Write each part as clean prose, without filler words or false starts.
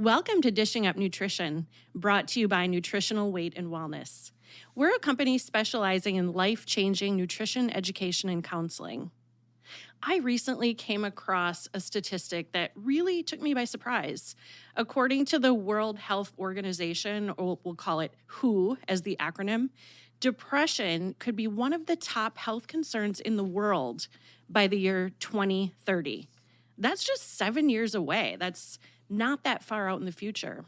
Welcome to Dishing Up Nutrition, brought to you by Nutritional Weight and Wellness. We're a company specializing in life-changing nutrition education and counseling. I recently came across a statistic that really took me by surprise. According to the World Health Organization, or we'll call it WHO as the acronym, depression could be one of the top health concerns in the world by the year 2030. That's just 7 years away. That's not that far out in the future.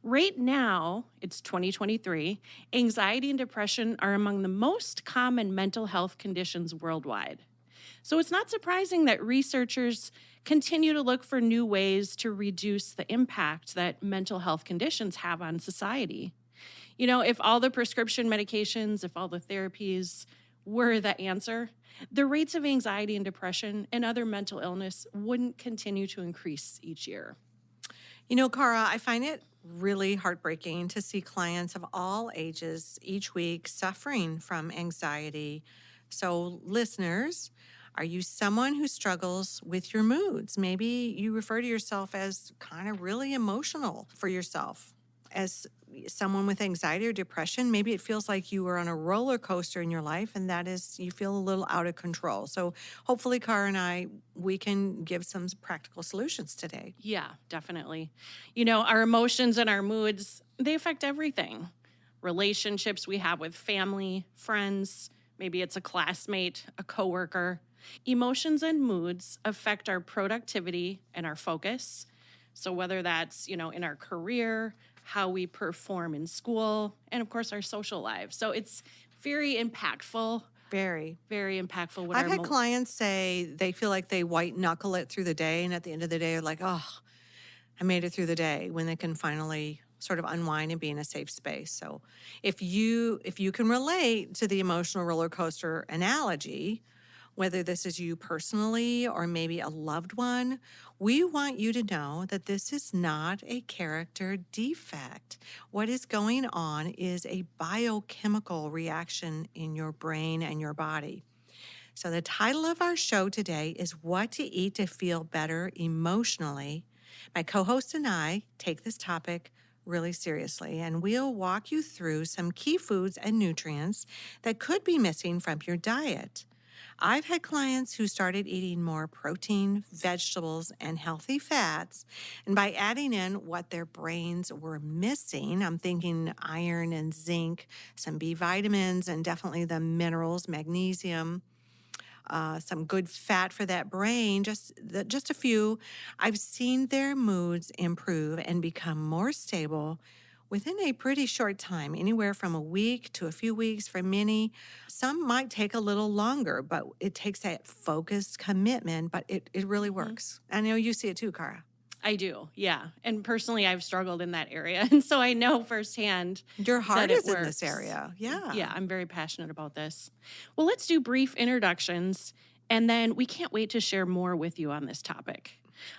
Right now, it's 2023, anxiety and depression are among the most common mental health conditions worldwide. So it's not surprising that researchers continue to look for new ways to reduce the impact that mental health conditions have on society. You know, if all the prescription medications, if all the therapies were the answer, the rates of anxiety and depression and other mental illness wouldn't continue to increase each year. You know, Cara, I find it really heartbreaking to see clients of all ages each week suffering from anxiety. So, listeners, are you someone who struggles with your moods? Maybe you refer to yourself as kind of really emotional for yourself. As someone with anxiety or depression, maybe it feels like you are on a roller coaster in your life, and that is you feel a little out of control. So hopefully, Cara and we can give some practical solutions today. Yeah, definitely. You know, our emotions and our moods, they affect everything. Relationships we have with family, friends, maybe it's a classmate, a coworker. Emotions and moods affect our productivity and our focus. So whether that's, in our career, how we perform in school, and of course our social lives. So it's very impactful. Very. Very impactful. I've had clients say they feel like they white knuckle it through the day, and at the end of the day are like, oh, I made it through the day, when they can finally sort of unwind and be in a safe space. So if you can relate to the emotional roller coaster analogy, whether this is you personally or maybe a loved one, we want you to know that this is not a character defect. What is going on is a biochemical reaction in your brain and your body. So the title of our show today is What to Eat to Feel Better Emotionally. My co-host and I take this topic really seriously, and we'll walk you through some key foods and nutrients that could be missing from your diet. I've had clients who started eating more protein, vegetables, and healthy fats, and by adding in what their brains were missing, I'm thinking iron and zinc, some B vitamins, and definitely the minerals, magnesium, some good fat for that brain, just a few, I've seen their moods improve and become more stable within a pretty short time, anywhere from a week to a few weeks for many. Some might take a little longer, but it takes that focused commitment, but it really works. I know you see it too, Cara. I do, yeah. And personally, I've struggled in that area. And so I know firsthand your heart is works. in this area. Yeah. Yeah, I'm very passionate about this. Well, let's do brief introductions, and then we can't wait to share more with you on this topic.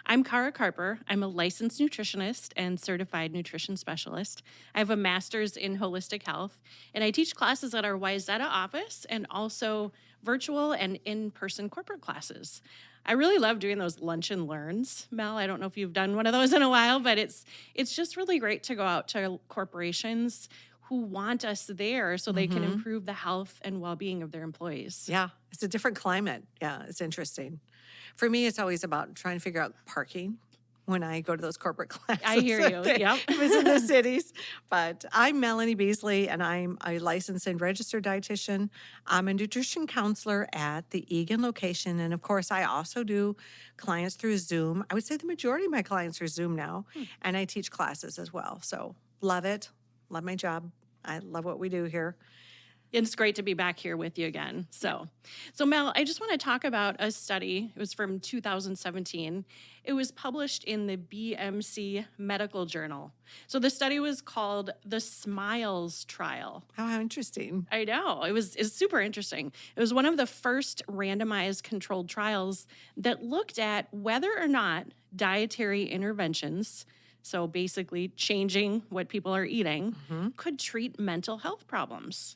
I'm Cara Carper. I'm a licensed nutritionist and certified nutrition specialist. I have a master's in holistic health, and I teach classes at our Wayzata office and also virtual and in-person corporate classes. I really love doing those lunch and learns, Mel. I don't know if you've done one of those in a while, but it's just really great to go out to corporations who want us there so they can improve the health and well-being of their employees. Yeah, it's a different climate. Yeah, it's interesting. For me, it's always about trying to figure out parking when I go to those corporate classes. I hear you. Yep. Visit the cities. But I'm Melanie Beasley, and I'm a licensed and registered dietitian. I'm a nutrition counselor at the Eagan location. And of course, I also do clients through Zoom. I would say the majority of my clients are Zoom now. And I teach classes as well. So love it. Love my job. I love what we do here. It's great to be back here with you again. So Mel, I just want to talk about a study. It was from 2017. It was published in the BMC Medical Journal. So the study was called the SMILES trial. Oh, how interesting. I know. It's super interesting. It was one of the first randomized controlled trials that looked at whether or not dietary interventions, so basically changing what people are eating, could treat mental health problems.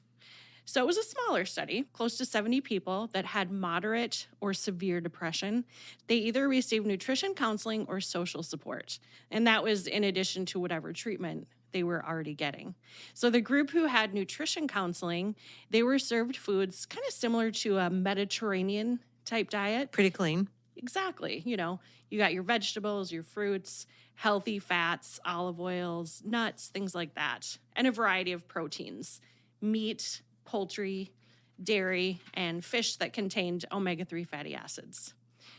So it was a smaller study, close to 70 people that had moderate or severe depression. They either received nutrition counseling or social support. And that was in addition to whatever treatment they were already getting. So the group who had nutrition counseling, they were served foods kind of similar to a Mediterranean type diet. Pretty clean. Exactly. You got your vegetables, your fruits, healthy fats, olive oils, nuts, things like that, and a variety of proteins, meat, poultry, dairy, and fish that contained omega-3 fatty acids.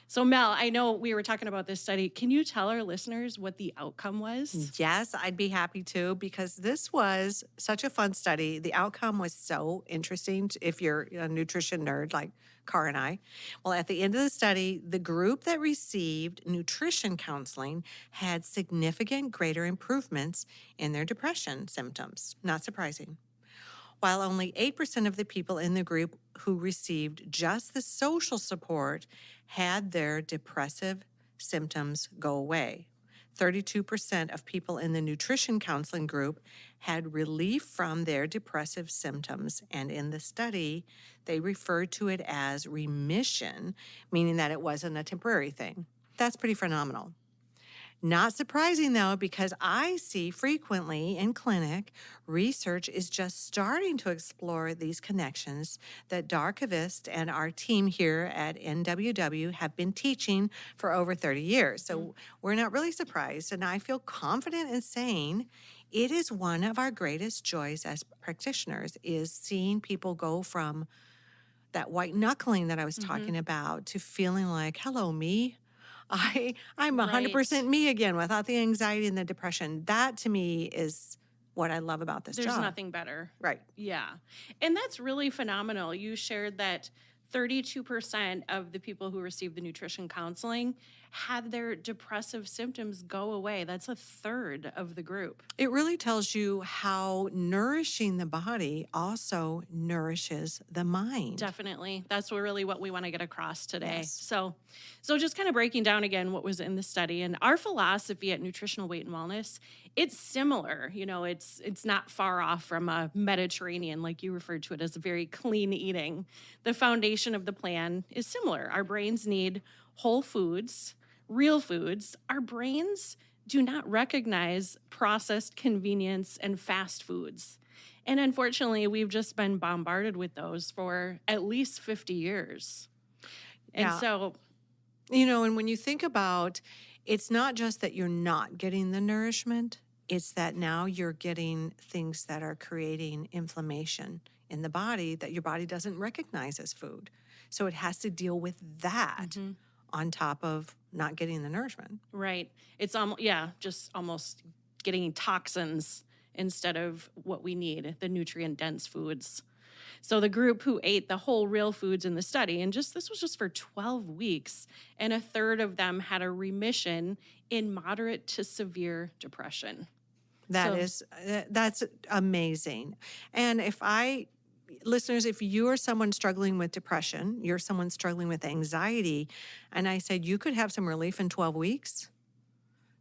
So, Mel, I know we were talking about this study. Can you tell our listeners what the outcome was? Yes, I'd be happy to, because this was such a fun study. The outcome was so interesting if you're a nutrition nerd like Car and I. Well, at the end of the study, the group that received nutrition counseling had significant greater improvements in their depression symptoms. Not surprising. While only 8% of the people in the group who received just the social support had their depressive symptoms go away. 32% of people in the nutrition counseling group had relief from their depressive symptoms, and in the study, they referred to it as remission, meaning that it wasn't a temporary thing. That's pretty phenomenal. Not surprising, though, because I see frequently in clinic, research is just starting to explore these connections that Darkavist and our team here at NWW have been teaching for over 30 years. So we're not really surprised, and I feel confident in saying it is one of our greatest joys as practitioners is seeing people go from that white knuckling that I was talking about to feeling like, hello, me. I'm 100% me again without the anxiety and the depression. That to me is what I love about this job. There's nothing better. Right. Yeah. And that's really phenomenal. You shared that 32% of the people who received the nutrition counseling had their depressive symptoms go away. That's a third of the group. It really tells you how nourishing the body also nourishes the mind. Definitely. That's really what we want to get across today. Yes. So just kind of breaking down again what was in the study and our philosophy at Nutritional Weight and Wellness, it's similar. It's not far off from a Mediterranean, like you referred to it as very clean eating. The foundation of the plan is similar. Our brains need whole foods, real foods. Our brains do not recognize processed convenience and fast foods. And unfortunately, we've just been bombarded with those for at least 50 years. And so, and when you think about, it's not just that you're not getting the nourishment, it's that now you're getting things that are creating inflammation in the body that your body doesn't recognize as food. So it has to deal with that on top of not getting the nourishment. Right. It's just almost getting toxins instead of what we need, the nutrient-dense foods. So the group who ate the whole real foods in the study, and this was just for 12 weeks, and a third of them had a remission in moderate to severe depression. That's amazing. And listeners, if you are someone struggling with depression, you're someone struggling with anxiety, and I said you could have some relief in 12 weeks,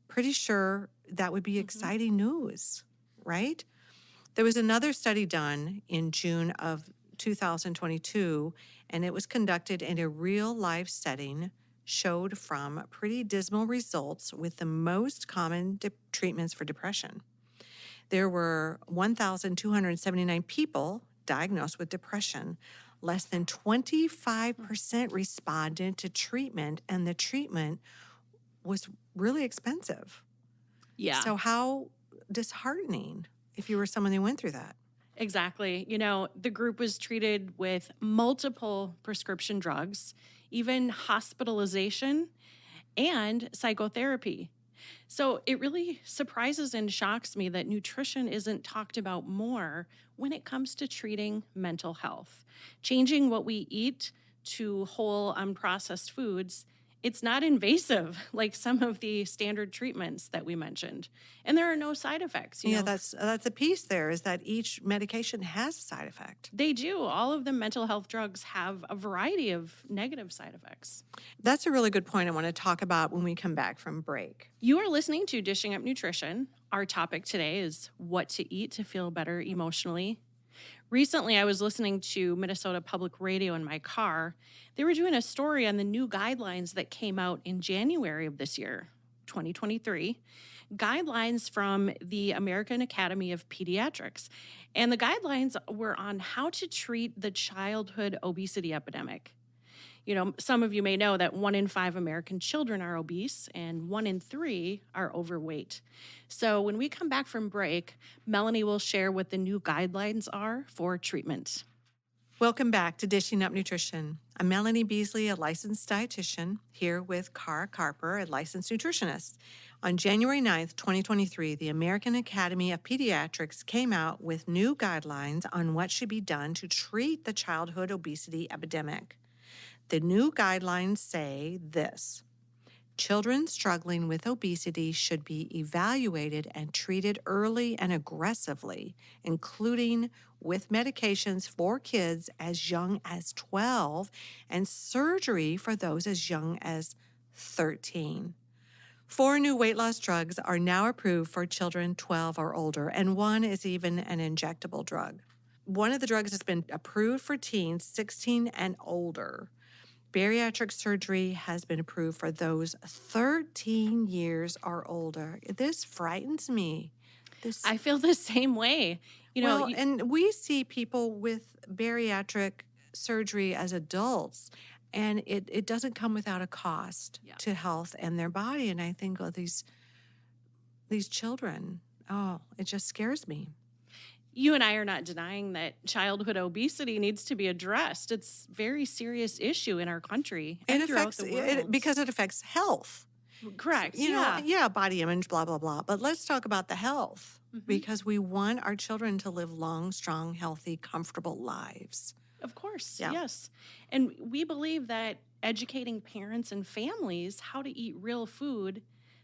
pretty sure that would be exciting news, right? There was another study done in June of 2022, and it was conducted in a real-life setting, showed from pretty dismal results with the most common treatments for depression. There were 1,279 people diagnosed with depression. Less than 25% responded to treatment, and the treatment was really expensive. Yeah. So how disheartening if you were someone who went through that. Exactly. The group was treated with multiple prescription drugs, even hospitalization and psychotherapy. So it really surprises and shocks me that nutrition isn't talked about more when it comes to treating mental health. Changing what we eat to whole, unprocessed foods, it's not invasive like some of the standard treatments that we mentioned. And there are no side effects. Yeah, that's a piece there, is that each medication has a side effect. They do. All of the mental health drugs have a variety of negative side effects. That's a really good point I want to talk about when we come back from break. You are listening to Dishing Up Nutrition. Our topic today is what to eat to feel better emotionally. Recently, I was listening to Minnesota Public Radio in my car. They were doing a story on the new guidelines that came out in January of this year, 2023. Guidelines from the American Academy of Pediatrics. And the guidelines were on how to treat the childhood obesity epidemic. Some of you may know that 1 in 5 American children are obese and 1 in 3 are overweight. So when we come back from break, Melanie will share what the new guidelines are for treatment. Welcome back to Dishing Up Nutrition. I'm Melanie Beasley, a licensed dietitian, here with Cara Carper, a licensed nutritionist. On January 9th, 2023, the American Academy of Pediatrics came out with new guidelines on what should be done to treat the childhood obesity epidemic. The new guidelines say this: children struggling with obesity should be evaluated and treated early and aggressively, including with medications for kids as young as 12 and surgery for those as young as 13. 4 new weight loss drugs are now approved for children 12 or older, and one is even an injectable drug. One of the drugs has been approved for teens 16 and older. Bariatric surgery has been approved for those 13 years or older. This frightens me. I feel the same way. And we see people with bariatric surgery as adults, and it doesn't come without a cost to health and their body. And I think, these children, it just scares me. You and I are not denying that childhood obesity needs to be addressed. It's a very serious issue in our country and throughout the world. Because it affects health. Correct. Body image, blah, blah, blah. But let's talk about the health, because we want our children to live long, strong, healthy, comfortable lives. Of course, yes. And we believe that educating parents and families how to eat real food,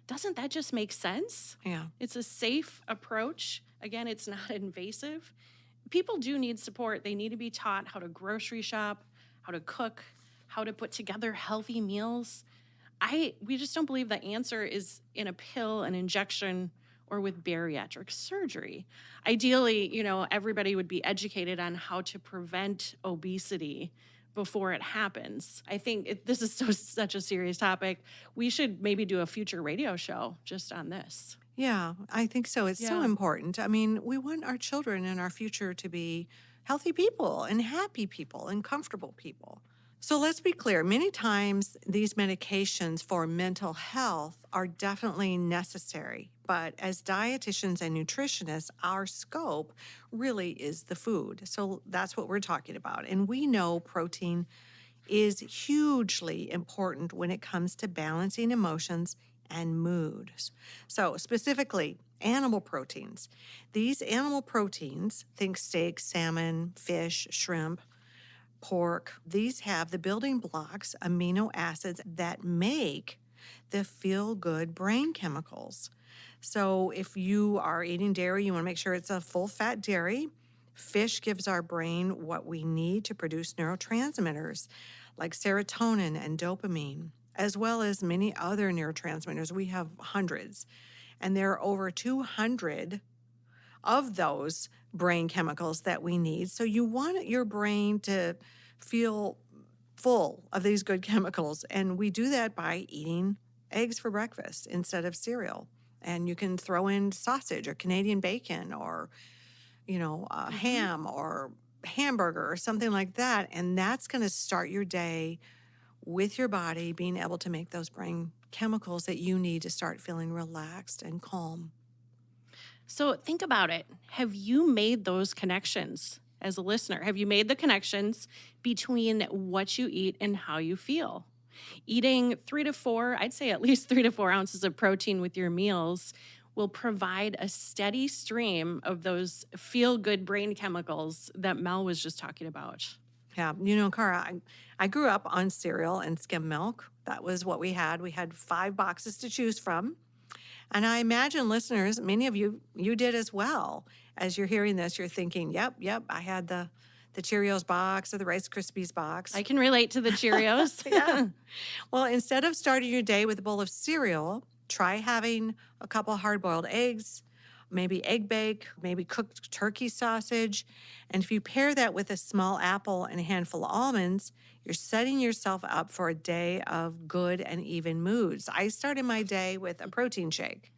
doesn't that just make sense? Yeah. It's a safe approach. Again, it's not invasive. People do need support. They need to be taught how to grocery shop, how to cook, how to put together healthy meals. We just don't believe the answer is in a pill, an injection, or with bariatric surgery. Ideally, everybody would be educated on how to prevent obesity before it happens. I think this is such a serious topic. We should maybe do a future radio show just on this. Yeah, I think so. It's so important. I mean, we want our children and our future to be healthy people and happy people and comfortable people. So let's be clear. Many times these medications for mental health are definitely necessary. But as dietitians and nutritionists, our scope really is the food. So that's what we're talking about. And we know protein is hugely important when it comes to balancing emotions and mood. So specifically, animal proteins. These animal proteins, think steak, salmon, fish, shrimp, pork, these have the building blocks, amino acids that make the feel-good brain chemicals. So if you are eating dairy, you want to make sure it's a full-fat dairy. Fish gives our brain what we need to produce neurotransmitters like serotonin and dopamine, as well as many other neurotransmitters. We have hundreds, and there are over 200 of those brain chemicals that we need. So you want your brain to feel full of these good chemicals, and we do that by eating eggs for breakfast instead of cereal. And you can throw in sausage or Canadian bacon or, ham or hamburger or something like that, and that's going to start your day with your body being able to make those brain chemicals that you need to start feeling relaxed and calm. So think about it. Have you made those connections as a listener? Have you made the connections between what you eat and how you feel? Eating 3 to 4, I'd say at least 3 to 4 ounces of protein with your meals will provide a steady stream of those feel-good brain chemicals that Mel was just talking about. Yeah, Cara, I grew up on cereal and skim milk. That was what we had. We had 5 boxes to choose from. And I imagine listeners, many of you did as well. As you're hearing this, you're thinking, yep, I had the Cheerios box or the Rice Krispies box. I can relate to the Cheerios. Yeah. Well, instead of starting your day with a bowl of cereal, try having a couple hard-boiled eggs, maybe egg bake, maybe cooked turkey sausage. And if you pair that with a small apple and a handful of almonds, you're setting yourself up for a day of good and even moods. I started my day with a protein shake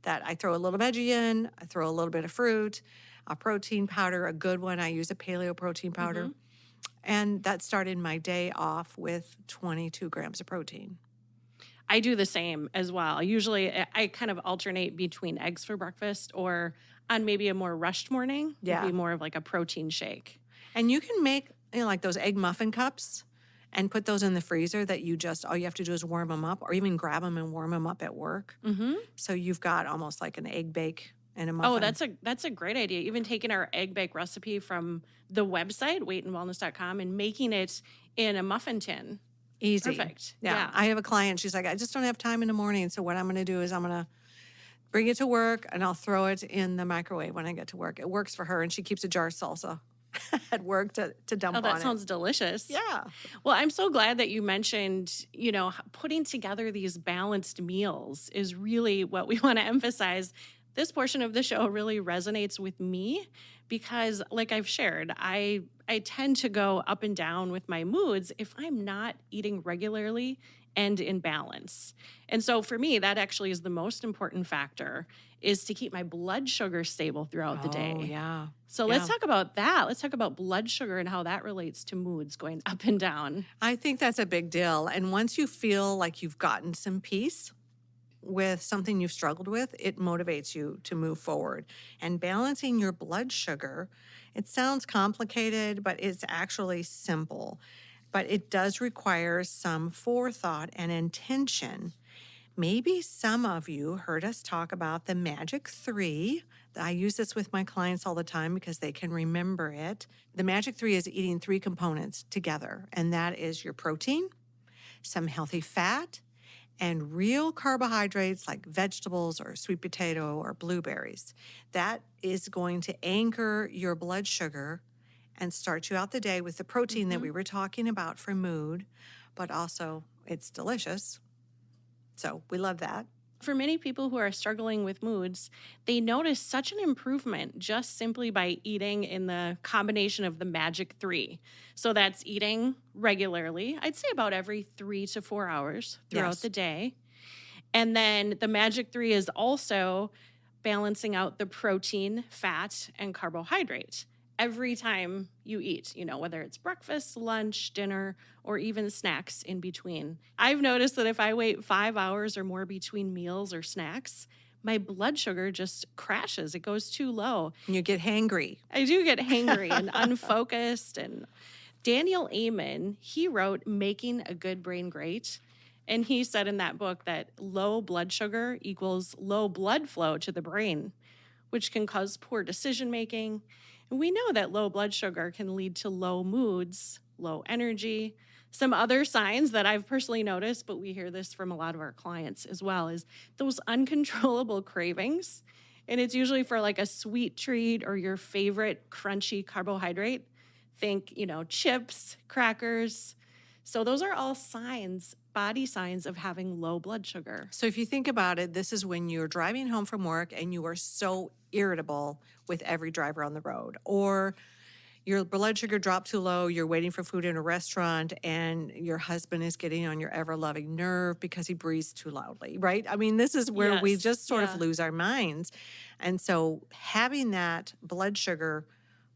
that I throw a little veggie in, I throw a little bit of fruit, a protein powder, a good one. I use a paleo protein powder. And that started my day off with 22 grams of protein. I do the same as well. Usually I kind of alternate between eggs for breakfast, or on maybe a more rushed morning, it'd be more of like a protein shake. And you can make, like those egg muffin cups and put those in the freezer that all you have to do is warm them up, or even grab them and warm them up at work. So you've got almost like an egg bake and a muffin. Oh, that's a great idea. Even taking our egg bake recipe from the website, weightandwellness.com, and making it in a muffin tin. Easy. Perfect. Yeah. I have a client, she's like, I just don't have time in the morning. So what I'm going to do is I'm going to bring it to work and I'll throw it in the microwave when I get to work. It works for her, and she keeps a jar of salsa at work to dump on it. Oh, that sounds delicious. Yeah. Well, I'm so glad that you mentioned, putting together these balanced meals is really what we want to emphasize. This portion of the show really resonates with me because, like I've shared, I tend to go up and down with my moods if I'm not eating regularly and in balance. And so for me, that actually is the most important factor, is to keep my blood sugar stable throughout the day. Oh, yeah. So let's talk about that. Let's talk about blood sugar and how that relates to moods going up and down. I think that's a big deal. And once you feel like you've gotten some peace with something you've struggled with, it motivates you to move forward. And balancing your blood sugar, it sounds complicated, but it's actually simple. But it does require some forethought and intention. Maybe some of you heard us talk about the Magic 3. I use this with my clients all the time because they can remember it. The Magic 3 is eating 3 components together, and that is your protein, some healthy fat, and real carbohydrates like vegetables or sweet potato or blueberries. That is going to anchor your blood sugar and start you out the day with the protein that we were talking about for mood, but also it's delicious. So we love that. For many people who are struggling with moods, they notice such an improvement just simply by eating in the combination of the Magic 3. So that's eating regularly, I'd say about every 3 to 4 hours throughout the day. And then the Magic 3 is also balancing out the protein, fat, and carbohydrate every time you eat, whether it's breakfast, lunch, dinner, or even snacks in between. I've noticed that if I wait 5 hours or more between meals or snacks, my blood sugar just crashes. It goes too low. And you get hangry. I do get hangry and unfocused. And Daniel Amen, he wrote Making a Good Brain Great. And he said in that book that low blood sugar equals low blood flow to the brain, which can cause poor decision making. And we know that low blood sugar can lead to low moods, low energy. Some other signs that I've personally noticed, but we hear this from a lot of our clients as well, is those uncontrollable cravings. And it's usually for like a sweet treat or your favorite crunchy carbohydrate. Think, chips, crackers. So those are all signs, body signs of having low blood sugar. So if you think about it, this is when you're driving home from work and you are so irritable with every driver on the road, or your blood sugar dropped too low, you're waiting for food in a restaurant, and your husband is getting on your ever-loving nerve because he breathes too loudly, right? I mean, this is where we just sort of lose our minds. And so having that blood sugar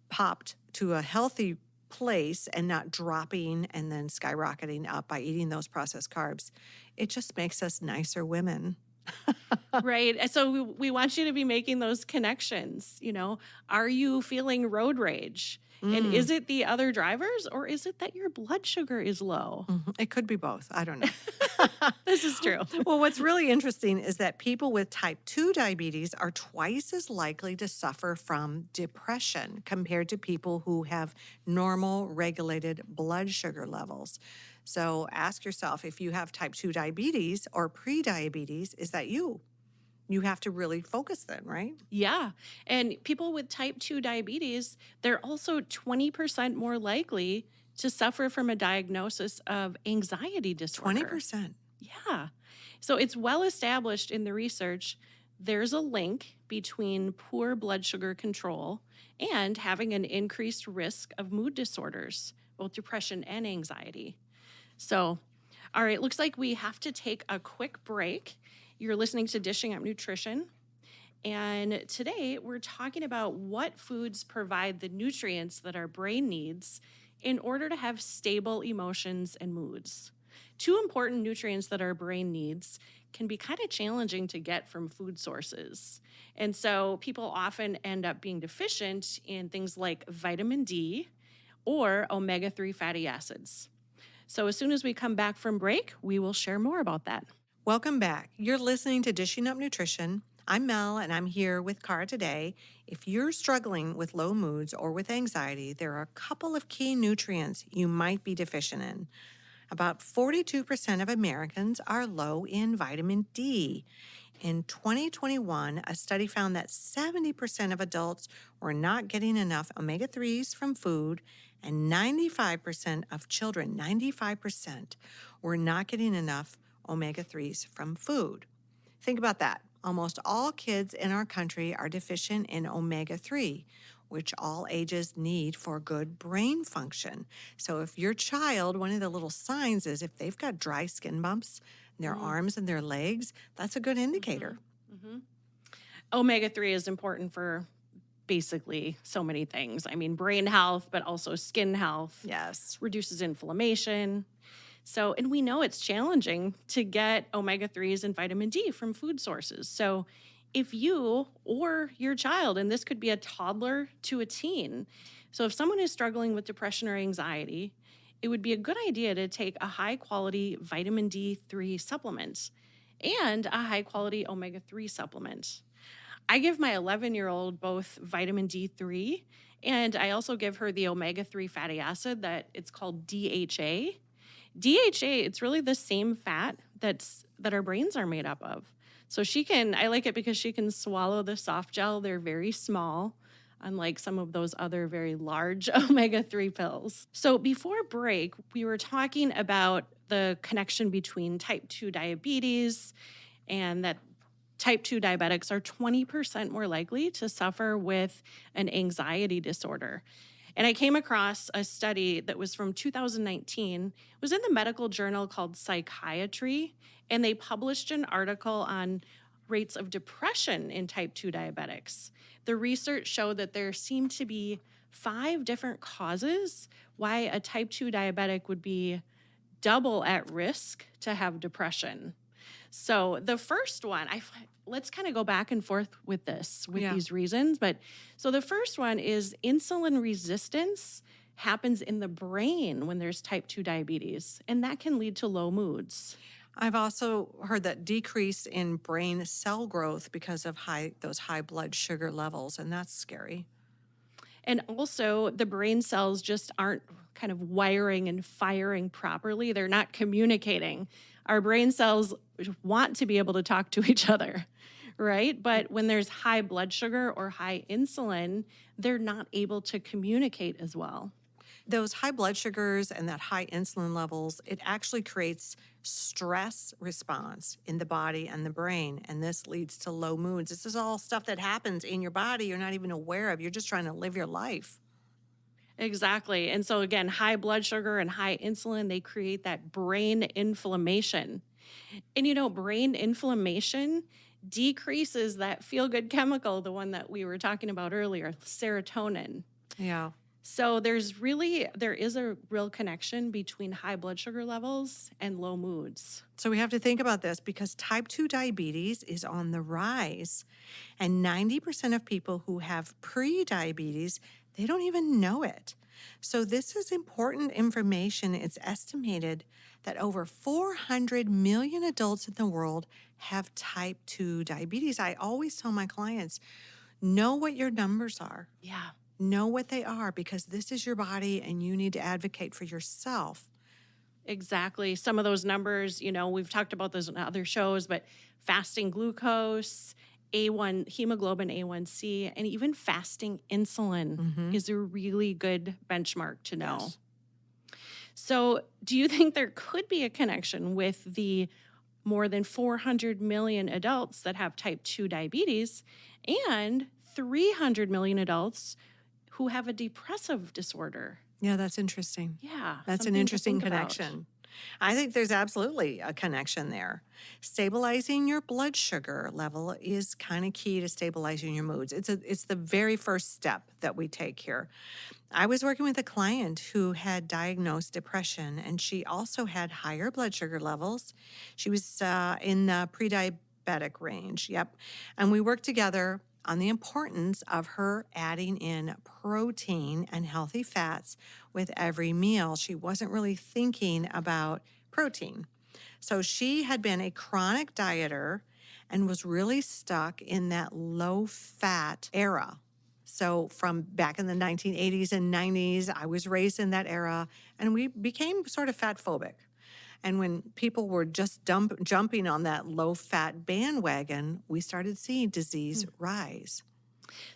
popped to a healthy place and not dropping and then skyrocketing up by eating those processed carbs, it just makes us nicer women. Right. So we want you to be making those connections. Are you feeling road rage? And is it the other drivers, or is it that your blood sugar is low? It could be both. I don't know. This is true. Well, what's really interesting is that people with type 2 diabetes are twice as likely to suffer from depression compared to people who have normal regulated blood sugar levels. So ask yourself, if you have type 2 diabetes or pre-diabetes, is that you? You have to really focus then, right? Yeah. And people with type 2 diabetes, they're also 20% more likely to suffer from a diagnosis of anxiety disorder. 20%. Yeah. So it's well established in the research there's a link between poor blood sugar control and having an increased risk of mood disorders, both depression and anxiety. So, all right, looks like we have to take a quick break. You're listening to Dishing Up Nutrition. And today we're talking about what foods provide the nutrients that our brain needs in order to have stable emotions and moods. Two important nutrients that our brain needs can be kind of challenging to get from food sources. And so people often end up being deficient in things like vitamin D or omega-3 fatty acids. So as soon as we come back from break, we will share more about that. Welcome back. You're listening to Dishing Up Nutrition. I'm Mel, and I'm here with Cara today. If you're struggling with low moods or with anxiety, there are a couple of key nutrients you might be deficient in. About 42% of Americans are low in vitamin D. In 2021, a study found that 70% of adults were not getting enough omega-3s from food, and 95% of children, 95%, were not getting enough omega-3s from food. Think about that. Almost all kids in our country are deficient in omega-3, which all ages need for good brain function. So if your child, one of the little signs is if they've got dry skin bumps in their arms and their legs, that's a good indicator. Omega-3 is important for basically so many things. I mean, brain health, but also skin health. Yes. Reduces inflammation. So, and we know it's challenging to get omega-3s and vitamin D from food sources. So if you or your child, and this could be a toddler to a teen, so if someone is struggling with depression or anxiety, it would be a good idea to take a high-quality vitamin D3 supplement and a high-quality omega-3 supplement. I give my 11-year-old both vitamin D3, and I also give her the omega-3 fatty acid that it's called DHA. DHA, it's really the same fat that our brains are made up of. So I like it because she can swallow the soft gel. They're very small, unlike some of those other very large omega-3 pills. So before break, we were talking about the connection between type 2 diabetes and that type 2 diabetics are 20% more likely to suffer with an anxiety disorder. And I came across a study that was from 2019. It was in the medical journal called Psychiatry, and they published an article on rates of depression in type 2 diabetics. The research showed that there seemed to be 5 different causes why a type 2 diabetic would be double at risk to have depression. So the first one, let's kind of go back and forth with these reasons. But so the first one is insulin resistance happens in the brain when there's type 2 diabetes, and that can lead to low moods. I've also heard that decrease in brain cell growth because of those high blood sugar levels, and that's scary. And also the brain cells just aren't kind of wiring and firing properly. They're not communicating. Our brain cells want to be able to talk to each other, right? But when there's high blood sugar or high insulin, they're not able to communicate as well. Those high blood sugars and that high insulin levels, it actually creates stress response in the body and the brain, and this leads to low moods. This is all stuff that happens in your body you're not even aware of. You're just trying to live your life. Exactly. And so again, high blood sugar and high insulin, they create that brain inflammation. And brain inflammation decreases that feel-good chemical, the one that we were talking about earlier, serotonin. Yeah. So there is a real connection between high blood sugar levels and low moods. So we have to think about this because type 2 diabetes is on the rise, and 90% of people who have pre-diabetes, they don't even know it. So this is important information. It's estimated that over 400 million adults in the world have type 2 diabetes. I always tell my clients, know what your numbers are. Yeah. Know what they are, because this is your body and you need to advocate for yourself. Exactly. Some of those numbers, we've talked about those in other shows, but fasting glucose, hemoglobin A1C, and even fasting insulin is a really good benchmark to know. Yes. So do you think there could be a connection with the more than 400 million adults that have type 2 diabetes and 300 million adults who have a depressive disorder. Yeah, that's interesting. Yeah, That's an something to interesting think about. connection. I think there's absolutely a connection there. Stabilizing your blood sugar level is kind of key to stabilizing your moods. It's the very first step that we take here. I was working with a client who had diagnosed depression, and she also had higher blood sugar levels. She was in the pre-diabetic range. Yep. And we worked together on the importance of her adding in protein and healthy fats with every meal. She wasn't really thinking about protein. So she had been a chronic dieter and was really stuck in that low fat era. So from back in the 1980s and 90s, I was raised in that era, and we became sort of fat phobic. And when people were just jumping on that low fat bandwagon, we started seeing disease rise.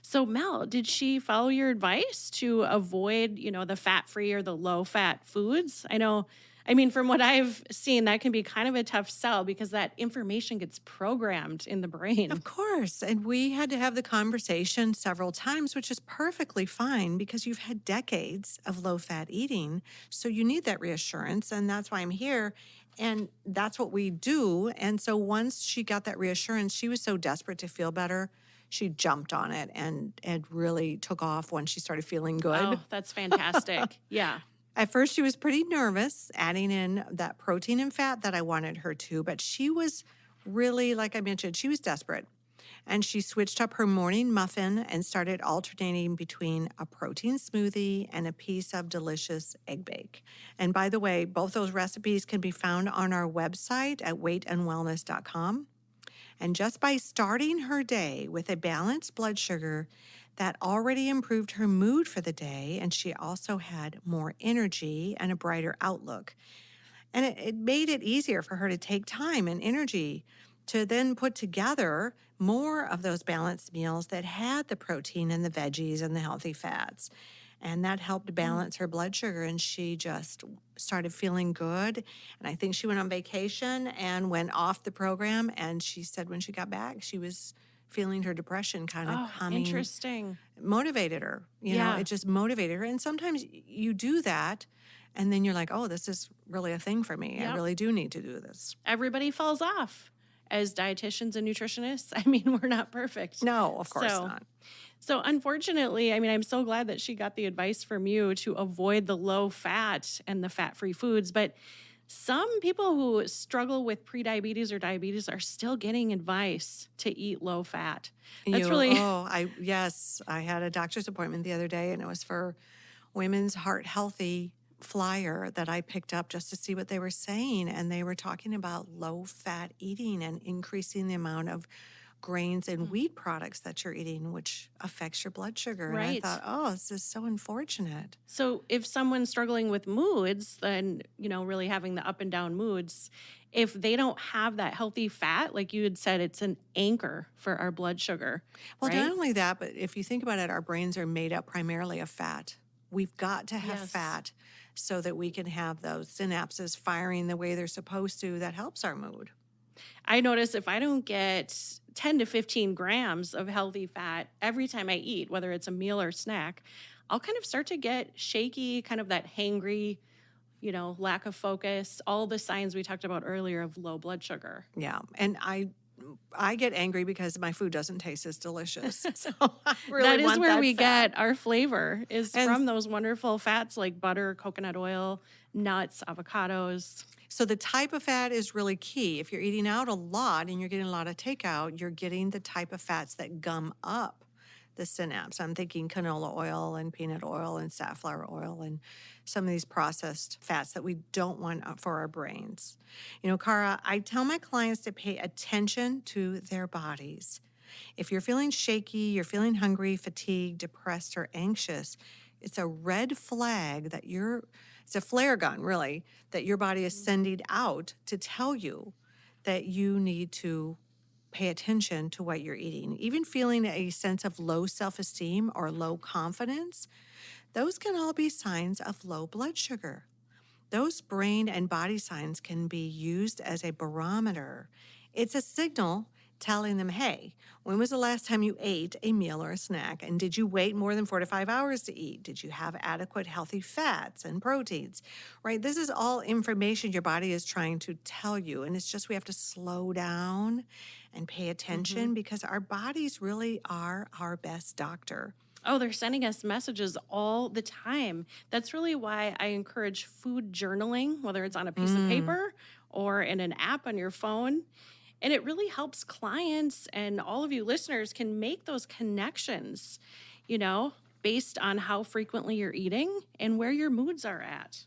So, Mel, did she follow your advice to avoid, the fat-free or the low-fat foods? From what I've seen, that can be kind of a tough sell because that information gets programmed in the brain. Of course. And we had to have the conversation several times, which is perfectly fine because you've had decades of low fat eating. So you need that reassurance. And that's why I'm here. And that's what we do. And so once she got that reassurance, she was so desperate to feel better. She jumped on it and really took off when she started feeling good. Oh, that's fantastic. Yeah. At first, she was pretty nervous adding in that protein and fat that I wanted her to, but she was really, like I mentioned, she was desperate. And she switched up her morning muffin and started alternating between a protein smoothie and a piece of delicious egg bake. And by the way, both those recipes can be found on our website at weightandwellness.com. And just by starting her day with a balanced blood sugar, that already improved her mood for the day, and she also had more energy and a brighter outlook. And it made it easier for her to take time and energy to then put together more of those balanced meals that had the protein and the veggies and the healthy fats. And that helped balance her blood sugar, and she just started feeling good. And I think she went on vacation and went off the program, and she said when she got back, she was feeling her depression kind of Oh, coming, interesting. motivated her. Yeah. It just motivated her. And sometimes you do that, and then you're like, oh, this is really a thing for me. I Yep. really do need to do this. Everybody falls off as dietitians and nutritionists. We're not perfect. No, of course So- not. So, unfortunately, I'm so glad that she got the advice from you to avoid the low fat and the fat free foods. But some people who struggle with prediabetes or diabetes are still getting advice to eat low fat. That's Yes, I had a doctor's appointment the other day, and it was for Women's Heart Healthy flyer that I picked up just to see what they were saying. And they were talking about low fat eating and increasing the amount of grains and wheat products that you're eating, which affects your blood sugar. And I Right. thought, oh, this is so unfortunate. So, if someone's struggling with moods, then, really having the up and down moods, if they don't have that healthy fat, like you had said, it's an anchor for our blood sugar. Well, right? not only that, but if you think about it, our brains are made up primarily of fat. We've got to have Yes. fat so that we can have those synapses firing the way they're supposed to. That helps our mood. I notice if I don't get 10 to 15 grams of healthy fat every time I eat, whether it's a meal or snack, I'll kind of start to get shaky, kind of that hangry, lack of focus, all the signs we talked about earlier of low blood sugar. Yeah. And I get angry because my food doesn't taste as delicious. So I really That is want where that we fat. get our flavor is And- from those wonderful fats like butter, coconut oil, nuts, avocados. So the type of fat is really key. If you're eating out a lot and you're getting a lot of takeout, you're getting the type of fats that gum up the synapse. I'm thinking canola oil and peanut oil and safflower oil and some of these processed fats that we don't want for our brains. Cara, I tell my clients to pay attention to their bodies. If you're feeling shaky, you're feeling hungry, fatigued, depressed, or anxious, it's a red flag that it's a flare gun, really, that your body is sending out to tell you that you need to pay attention to what you're eating. Even feeling a sense of low self-esteem or low confidence, those can all be signs of low blood sugar. Those brain and body signs can be used as a barometer. It's a signal telling them, hey, when was the last time you ate a meal or a snack? And did you wait more than 4 to 5 hours to eat? Did you have adequate healthy fats and proteins? Right? This is all information your body is trying to tell you. And it's just we have to slow down and pay attention because our bodies really are our best doctor. Oh, they're sending us messages all the time. That's really why I encourage food journaling, whether it's on a piece of Mm. paper or in an app on your phone. And it really helps clients and all of you listeners can make those connections, you know, based on how frequently you're eating and where your moods are at.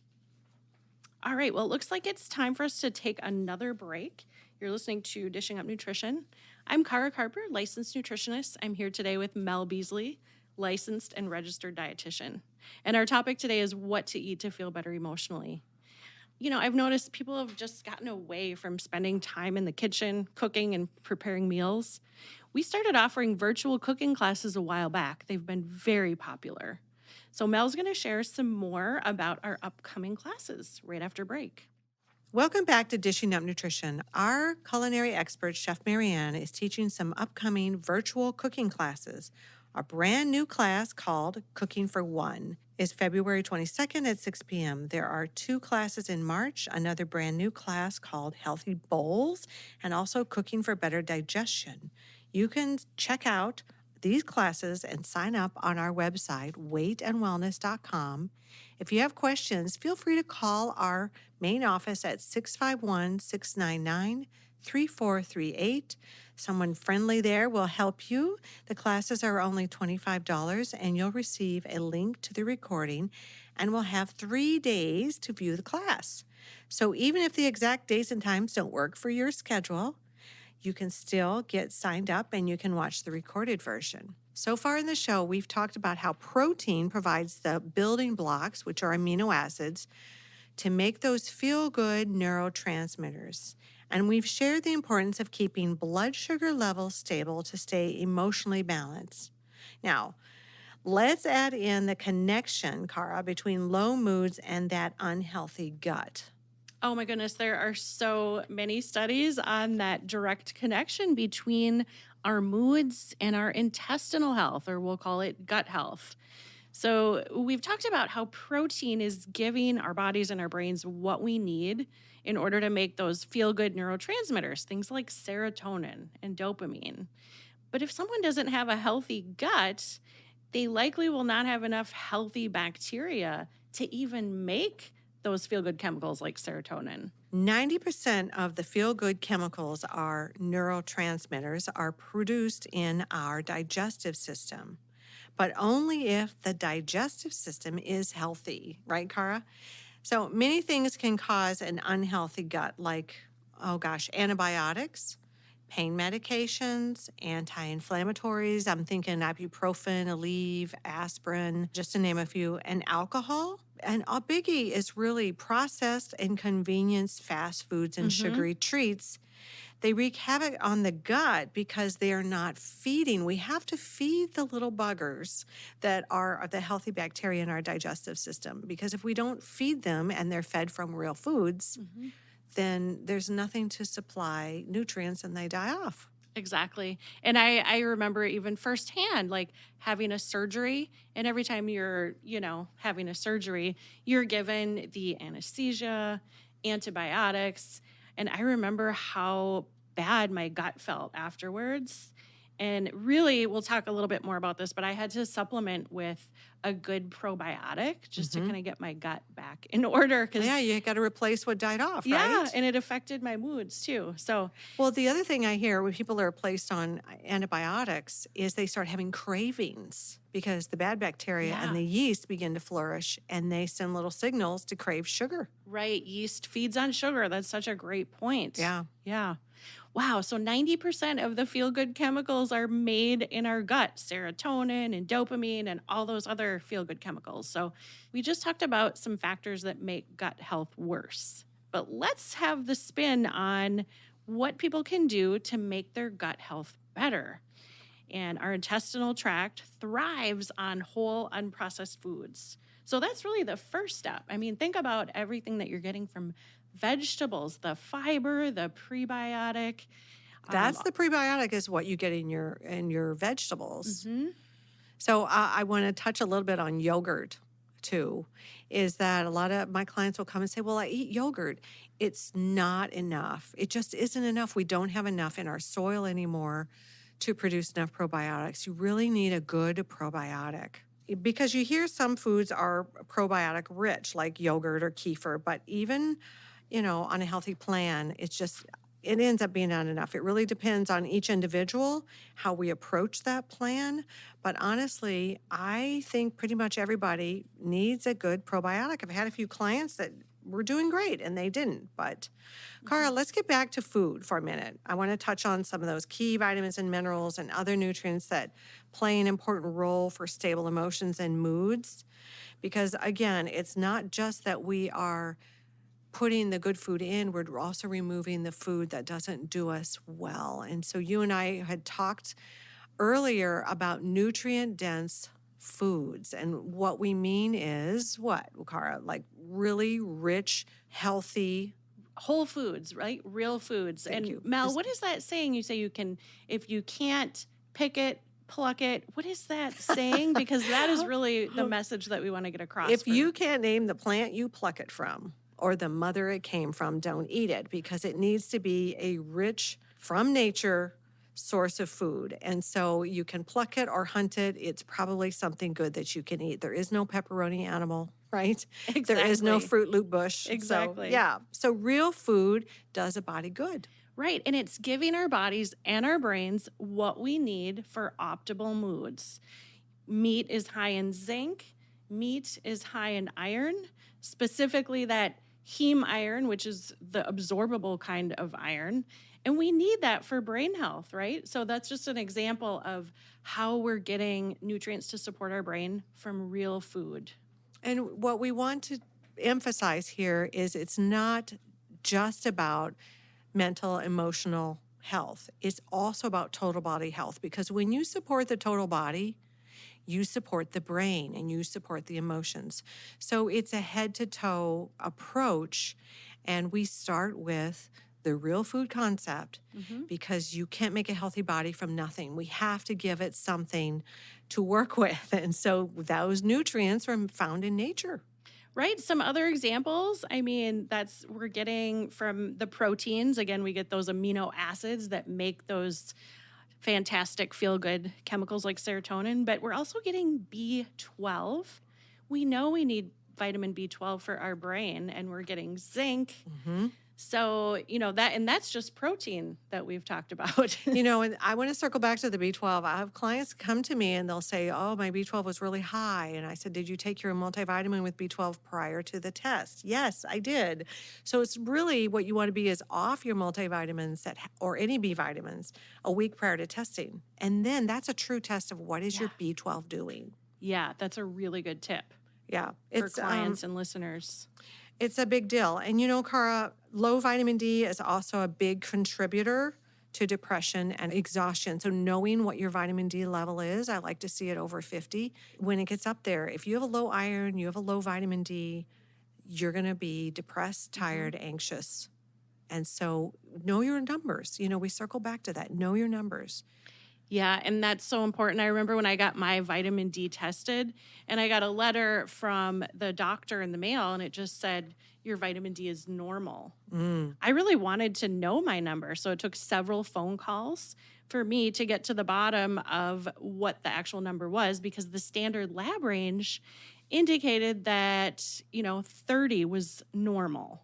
All right, well, it looks like it's time for us to take another break. You're listening to Dishing Up Nutrition. I'm Cara Carper, licensed nutritionist. I'm here today with Mel Beasley, licensed and registered dietitian. And our topic today is what to eat to feel better emotionally. You know, I've noticed people have just gotten away from spending time in the kitchen, cooking and preparing meals. We started offering virtual cooking classes a while back. They've been very popular. So Mel's going to share some more about our upcoming classes right after break. Welcome back to Dishing Up Nutrition. Our culinary expert, Chef Marianne, is teaching some upcoming virtual cooking classes. A brand new class called Cooking for One is February 22nd at 6 p.m. There are 2 classes in March, another brand new class called Healthy Bowls, and also Cooking for Better Digestion. You can check out these classes and sign up on our website, weightandwellness.com. If you have questions, feel free to call our main office at 651-699-3438. Someone friendly there will help you. The classes are only $25, and you'll receive a link to the recording, and we'll have 3 days to view the class. So even if the exact days and times don't work for your schedule, you can still get signed up and you can watch the recorded version. So far in the show, we've talked about how protein provides the building blocks, which are amino acids, to make those feel-good neurotransmitters. And we've shared the importance of keeping blood sugar levels stable to stay emotionally balanced. Now, let's add in the connection, Cara, between low moods and that unhealthy gut. Oh my goodness, there are so many studies on that direct connection between our moods and our intestinal health, or we'll call it gut health. So, we've talked about how protein is giving our bodies and our brains what we need in order to make those feel good neurotransmitters, things like serotonin and dopamine. But if someone doesn't have a healthy gut, they likely will not have enough healthy bacteria to even make those feel good chemicals like serotonin. 90% of the feel-good chemicals are neurotransmitters are produced in our digestive system, but only if the digestive system is healthy, right, Cara? So many things can cause an unhealthy gut, like, antibiotics, pain medications, anti-inflammatories. I'm thinking ibuprofen, Aleve, aspirin, just to name a few, and alcohol. And a biggie is really processed and convenience fast foods and sugary treats. They wreak havoc on the gut because they are not feeding. We have to feed the little buggers that are the healthy bacteria in our digestive system, because if we don't feed them and they're fed from real foods, then there's nothing to supply nutrients and they die off. Exactly. And I remember even firsthand, like having a surgery. And every time you're, having a surgery, you're given the anesthesia, antibiotics. And I remember how bad my gut felt afterwards. And really, we'll talk a little bit more about this, but I had to supplement with a good probiotic just to kind of get my gut back in order. Yeah, you got to replace what died off, right? And it affected my moods too. So, well, the other thing I hear when people are placed on antibiotics is they start having cravings because the bad bacteria and the yeast begin to flourish, and they send little signals to crave sugar. Right. Yeast feeds on sugar. That's such a great point. Yeah. Yeah. Wow. So 90% of the feel-good chemicals are made in our gut, serotonin and dopamine and all those other feel-good chemicals. So we just talked about some factors that make gut health worse. But let's have the spin on what people can do to make their gut health better. And our intestinal tract thrives on whole, unprocessed foods. So that's really the first step. I mean, think about everything that you're getting from vegetables, the fiber, the prebiotic. That's the prebiotic is what you get in your vegetables. Mhm. So I want to touch a little bit on yogurt too. Is that a lot of my clients will come and say, "Well, I eat yogurt." It's not enough. It just isn't enough. We don't have enough in our soil anymore to produce enough probiotics. You really need a good probiotic. Because you hear some foods are probiotic rich, like yogurt or kefir, but even, on a healthy plan, it ends up being not enough. It really depends on each individual, how we approach that plan. But honestly, I think pretty much everybody needs a good probiotic. I've had a few clients that were doing great and they didn't. But Cara, let's get back to food for a minute. I want to touch on some of those key vitamins and minerals and other nutrients that play an important role for stable emotions and moods. Because again, it's not just that we are putting the good food in, we're also removing the food that doesn't do us well. And so you and I had talked earlier about nutrient-dense foods. And what we mean is what, Cara? Like really rich, healthy. Whole foods, right? Real foods. Thank And you. Mel, what is that saying? You say you can, if you can't pick it, pluck it. What is that saying? Because that is really the message that we want to get across. If you can't name the plant you pluck it from or the mother it came from, don't eat it because it needs to be a rich, from nature source of food. And so you can pluck it or hunt it. It's probably something good that you can eat. There is no pepperoni animal, right? Exactly. There is no Fruit Loop bush. Exactly. So, yeah. So real food does a body good. Right. And it's giving our bodies and our brains what we need for optimal moods. Meat is high in zinc. Meat is high in iron, specifically that heme iron, which is the absorbable kind of iron. And we need that for brain health, right? So that's just an example of how we're getting nutrients to support our brain from real food. And what we want to emphasize here is it's not just about mental, emotional health. It's also about total body health because when you support the total body, you support the brain and you support the emotions. So it's a head to toe approach. And we start with the real food concept because you can't make a healthy body from nothing. We have to give it something to work with. And so those nutrients are found in nature. Right. Some other examples, I mean, we're getting from the proteins. Again, we get those amino acids that make those fantastic feel-good chemicals like serotonin, but we're also getting B12. We know we need vitamin B12 for our brain, and we're getting zinc. So, that's just protein that we've talked about. And I want to circle back to the B12. I have clients come to me and they'll say, "Oh, my B12 was really high." And I said, "Did you take your multivitamin with B12 prior to the test?" "Yes, I did." So it's really what you want to be is off your multivitamins or any B vitamins a week prior to testing. And then that's a true test of what is your B12 doing. Yeah, that's a really good tip. Yeah. For clients and listeners. It's a big deal. And Cara, low vitamin D is also a big contributor to depression and exhaustion. So knowing what your vitamin D level is, I like to see it over 50. When it gets up there, if you have a low iron, you have a low vitamin D, you're going to be depressed, tired, anxious. And so know your numbers. We circle back to that. Know your numbers. Yeah, and that's so important. I remember when I got my vitamin D tested, and I got a letter from the doctor in the mail, and it just said, your vitamin D is normal. I really wanted to know my number, so it took several phone calls for me to get to the bottom of what the actual number was, because the standard lab range indicated that, 30 was normal.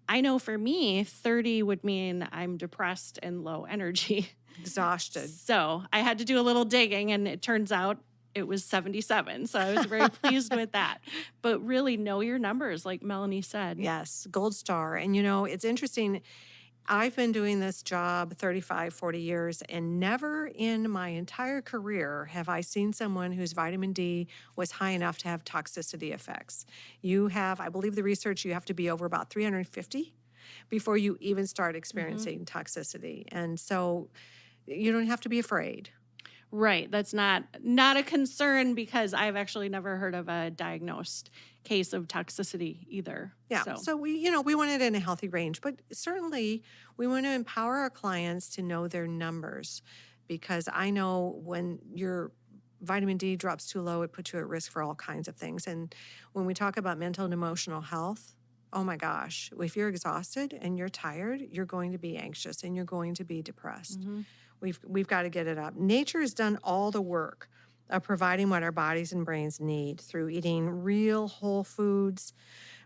I know for me, 30 would mean I'm depressed and low energy. Exhausted. So I had to do a little digging, and it turns out it was 77. So I was very pleased with that. But really know your numbers, like Melanie said. Yes, gold star. And it's interesting. I've been doing this job 35, 40 years, and never in my entire career have I seen someone whose vitamin D was high enough to have toxicity effects. I believe the research, you have to be over about 350 before you even start experiencing toxicity. And so you don't have to be afraid. Right. That's not a concern because I've actually never heard of a diagnosed case of toxicity either. Yeah. So, So we want it in a healthy range, but certainly we want to empower our clients to know their numbers because I know when your vitamin D drops too low, it puts you at risk for all kinds of things. And when we talk about mental and emotional health, oh my gosh, if you're exhausted and you're tired, you're going to be anxious and you're going to be depressed. mhm. We've got to get it up. Nature has done all the work of providing what our bodies and brains need through eating real whole foods.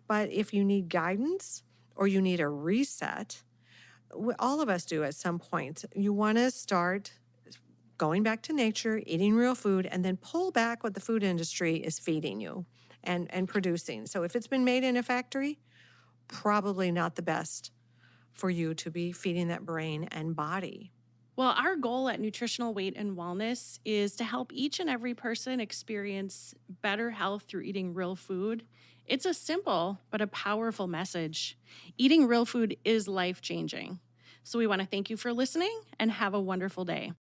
But if you need guidance or you need a reset, all of us do at some point. You want to start going back to nature, eating real food, and then pull back what the food industry is feeding you and producing. So if it's been made in a factory, probably not the best for you to be feeding that brain and body. Well, our goal at Nutritional Weight and Wellness is to help each and every person experience better health through eating real food. It's a simple but a powerful message. Eating real food is life changing. So we want to thank you for listening and have a wonderful day.